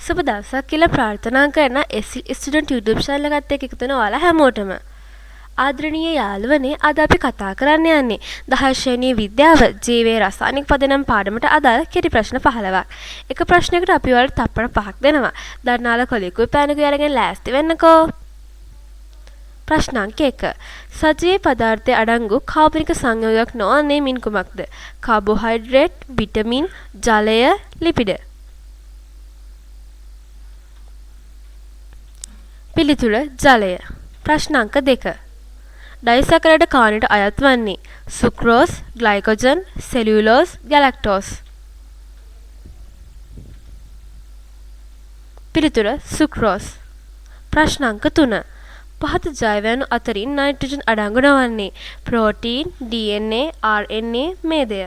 සුබ දවසක් කියලා ප්‍රාර්ථනා කරන ස්ටුඩන්ට් YouTube channel එකත් එක්ක එකතු වෙන ඔයාලා හැමෝටම. ආදරණීය යාළුවනේ, අද අපි කතා කරන්න යන්නේ 10 ශ්‍රේණියේ විද්‍යාව ජීවයේ රසායනික පදනම් පාඩමට අදාළ කෙටි ප්‍රශ්න 15ක්. එක ප්‍රශ්නයකට අපි ඔයාලට තප්පර 5ක් දෙනවා. දන්නාලා කොලිකුයි පෑනකුයි අරගෙන ලෑස්ති වෙන්නකෝ. ප්‍රශ්න අංක 1. සජීවී පදාර්ථයේ අඩංගු කාබනික සංයෝගයක් නොවන්නේ මින් කුමක්ද? කාබෝහයිඩ්‍රේට්, විටමින්, ජලය, ලිපිඩ. පිළිතුර ජලය. ප්‍රශ්න අංක 2. ඩයිසැකරයිඩ් කාණයට අයත් වන්නේ සුක්‍රෝස්, ග්ලයිකෝජන්, සෙලියුලෝස්, ගැලැක්ටෝස්. පිළිතුර සුක්‍රෝස්. ප්‍රශ්න අංක 3. පහත ජෛවයන් අතරින් නයිට්‍රජන් අඩංගු නොවන්නේ ප්‍රෝටීන්, DNA, RNA, මේදය.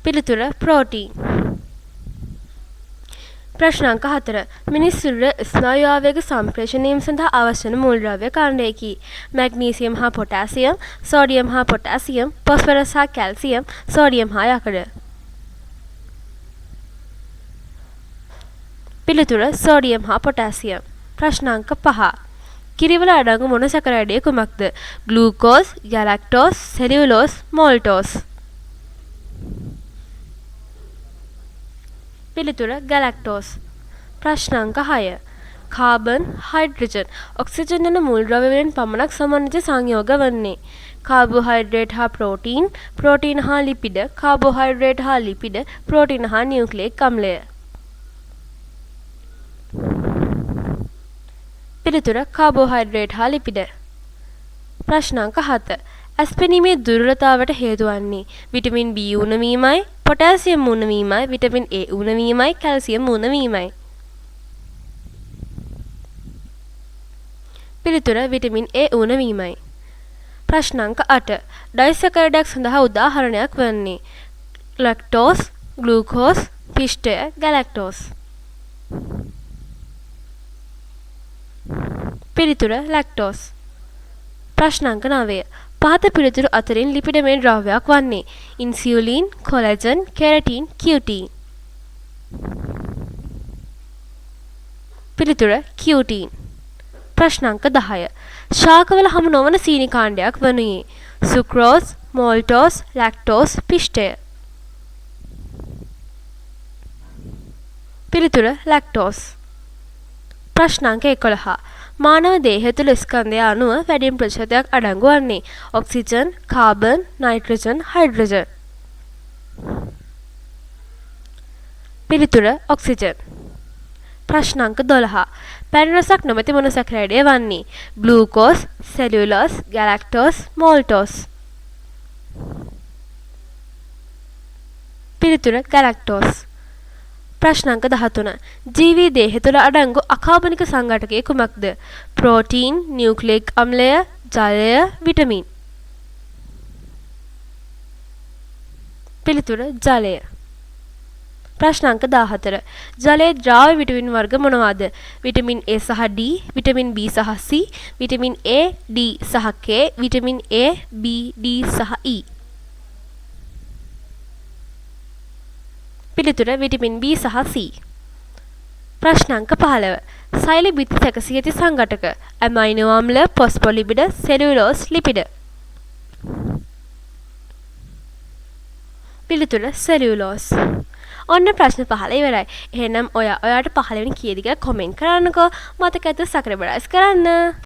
පිළිතුර ප්‍රෝටීන්. ප්‍රශ්න අංක 4. මිනිස් සිරුර ස්නායු ආවේග සම්ප්‍රේෂණය සඳහා අවශ්‍ය වන මූලද්‍රව්‍ය කාණ්ඩයකි. මැග්නීසියම් හා පොටෑසියම්, සෝඩියම් හා පොටෑසියම්, ෆොස්ෆරස් හා කැල්සියම්, සෝඩියම් හා යකඩ. පිළිතුර සෝඩියම් හා පොටෑසියම්. ප්‍රශ්න අංක 5. කිරිවල අඩංගු මොනොසැකරයිඩය කුමක්ද? Glucose, galactose, cellulose, maltose. පිළිතුර ගැලැක්ටෝස්. ප්‍රශ්න අංක 6. කාබන්, හයිඩ්‍රජන්, ඔක්සිජන් යන මූලද්‍රව්‍ය වලින් පමණක් සමන්විත සංයෝග වන්නේ කාබෝහයිඩ්‍රේට් හා ප්‍රෝටීන්, ප්‍රෝටීන හා ලිපිඩ, කාබෝහයිඩ්‍රේට් හා ලිපිඩ, ප්‍රෝටීන හා නියුක්ලියික් අම්ලය. පිළිතුර කාබෝහයිඩ්‍රේට් හා ලිපිඩ. ප්‍රශ්න අංක 7. ඇස්පෙනීමේ දුර්වලතාවට හේතු වන්නේ විටමින් B උණවීමයි, පොටෑසියම් උණවීමයි, විටමින් A උණවීමයි, කැල්සියම් උණවීමයි. පිළිතුර විටමින් A උණවීමයි. ප්‍රශ්න අංක 8. ඩයිසැකරයිඩයක් සඳහා උදාහරණයක් වන්නේ ලැක්ටෝස්, ග්ලූකෝස්, පිෂ්ඨය, ගැලැක්ටෝස්. පිළිතුර ලැක්ටෝස්. ප්‍රශ්න අංක 9. පහත පිළිතුරු අතරින් ලිපිඩමය ද්‍රව්‍යයක් වන්නේ ඉන්සියුලින්, කොලජන්, කෙරටින්, කියුටින්. පිළිතුර කියුටින්. ප්‍රශ්න අංක 10. ශාකවල හමු නොවන සීනි කාණ්ඩයක් වනුයේ සුක්‍රෝස්, මෝල්ටෝස්, ලැක්ටෝස්, පිෂ්ඨය. පිළිතුර ලැක්ටෝස්. ප්‍රශ්න අංක 11. මානව දේහය තුළ ස්කන්ධය අණුව වැඩිම ප්‍රතිශතයක් අඩංගු වන්නේ ඔක්සිජන්, කාබන්, නයිට්‍රජන්, හයිඩ්‍රජන්. පිළිතුර ඔක්සිජන්. ප්‍රශ්න අංක 12. පැණි රසක් නොමැති මොනොසැකරයිඩය වන්නේ ග්ලූකෝස්, සෙලියුලෝස්, ගැලැක්ටෝස්, මෝල්ටෝස්. පිළිතුර ගැලැක්ටෝස්. ප්‍රශ්න අංක 13. ජීවී දේහය තුළ අඩංගු අකාබනික සංඝටකය කුමක්ද? ප්‍රෝටීන්, නියුක්ලියික් අම්ලය, ජලය, විටමින්. පිළිතුර ජලය. ප්‍රශ්න අංක 14. ජලයේ ද්‍රාව්‍ය විටමින් වර්ග මොනවාද? විටමින් A සහ D, විටමින් B සහ C, විටමින් A, D සහ K, vitamin A, B, D සහ E. පිළිතුර විටමින් B සහ C. ප්‍රශ්න අංක 15. සෛල බිත්ති සැකසී ඇති සංඝටක ඇමයිනෝ අම්ල, ෆොස්ෆොලිපිඩ, සෙලියුලෝස්, ලිපිඩ. පිළිතුර සෙලියුලෝස්. ඔන්න ප්‍රශ්න 15 ඉවරයි. එහෙනම් ඔයාට 15 වෙනි කීයද කියලා කමෙන්ට් කරන්නකෝ. මතක ඇතුව සබස්ක්‍රයිබ් කරන්න.